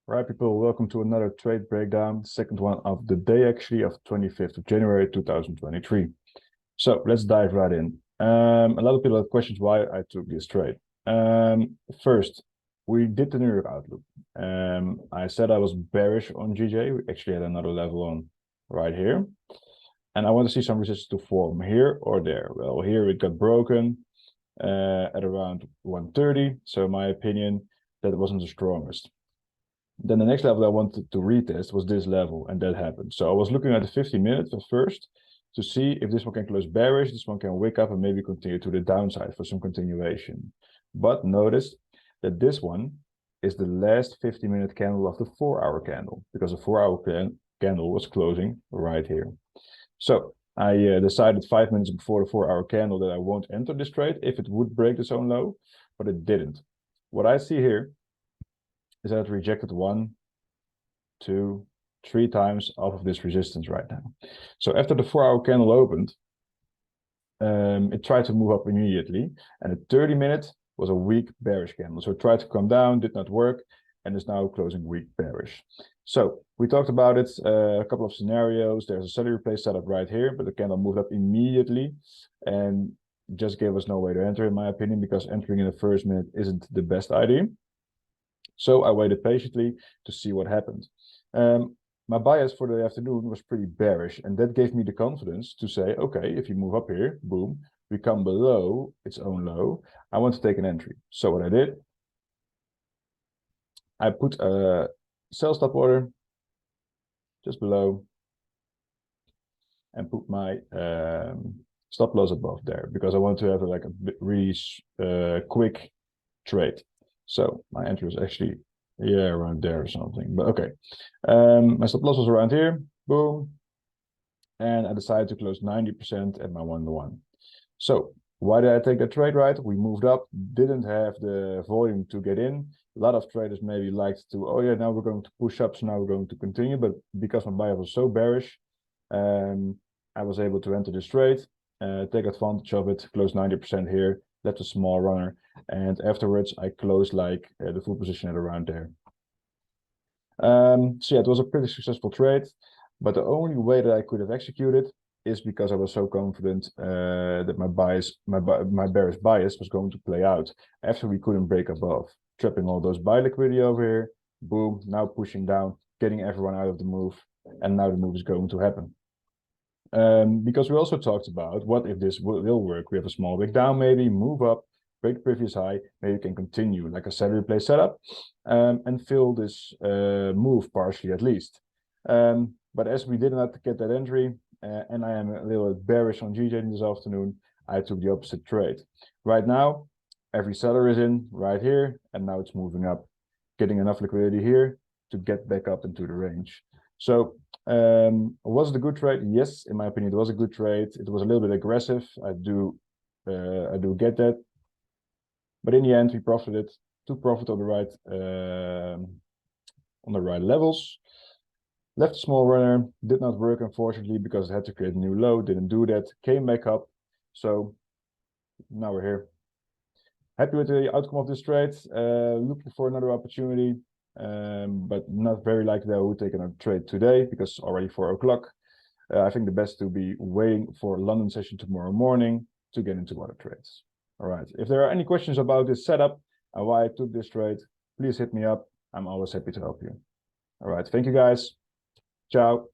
Right, people, welcome to another trade breakdown, second one of the day, actually, of 25th of January 2023. So let's dive right in. A lot of people have questions why I took this trade. First, we did the New York outlook. I said I was bearish on GJ. We actually had another level on right here. And I want to see some resistance to form here or there. Well, here it got broken at around 130. So in my opinion, that wasn't the strongest. Then the next level I wanted to retest was this level, and that happened. So I was looking at the 50 minutes at first to see if this one can close bearish, this one can wake up and maybe continue to the downside for some continuation. But notice that this one is the last 50-minute candle of the 4-hour candle, because the 4-hour candle was closing right here. So I decided 5 minutes before the 4-hour candle that I won't enter this trade if it would break this own low, but it didn't. What I see here is that it rejected 1, 2, 3 times off of this resistance right now. So after the 4-hour candle opened, it tried to move up immediately, and the 30-minute was a weak bearish candle. So it tried to come down, did not work, and is now closing weak bearish. So we talked about it, a couple of scenarios. There's a seller replay setup right here, but the candle moved up immediately and just gave us no way to enter, in my opinion, because entering in the first minute isn't the best idea. So I waited patiently to see what happened. My bias for the afternoon was pretty bearish, and that gave me the confidence to say, okay, if you move up here, boom, we come below its own low, I want to take an entry. So what I did, I put a sell stop order just below and put my stop loss above there, because I want to have like a really quick trade. So my entry was actually, yeah, around there or something, but okay. My stop loss was around here, boom. And I decided to close 90% at my 1-to-1. So why did I take that trade, right? We moved up, didn't have the volume to get in. A lot of traders maybe liked to, oh yeah, now we're going to push up, so now we're going to continue. But because my buyer was so bearish, I was able to enter this trade, take advantage of it, close 90% here, left a small runner, and afterwards I closed like the full position at around there. So yeah, it was a pretty successful trade, but the only way that I could have executed is because I was so confident that my bearish bias was going to play out after we couldn't break above, trapping all those buy liquidity over here, boom, now pushing down, getting everyone out of the move, and now the move is going to happen. Because we also talked about what if this will work. We have a small wick down, maybe move up, break the previous high, maybe we can continue like a seller replay setup and fill this move partially at least. But as we did not get that entry, and I am a little bit bearish on GJ this afternoon, I took the opposite trade. Right now, every seller is in right here, and now it's moving up, getting enough liquidity here to get back up into the range. So was it a good trade? Yes, in my opinion, it was a good trade. It was a little bit aggressive. I do get that. But in the end, we profited, took profit on the right levels. Left a small runner, did not work, unfortunately, because it had to create a new low, didn't do that, came back up. So now we're here. Happy with the outcome of this trade, looking for another opportunity, but not very likely that I would take another trade today because it's already 4 o'clock. I think the best to be waiting for London session tomorrow morning to get into other trades. All right, if there are any questions about this setup and why I took this trade, please hit me up. I'm always happy to help you. All right, thank you guys. Ciao.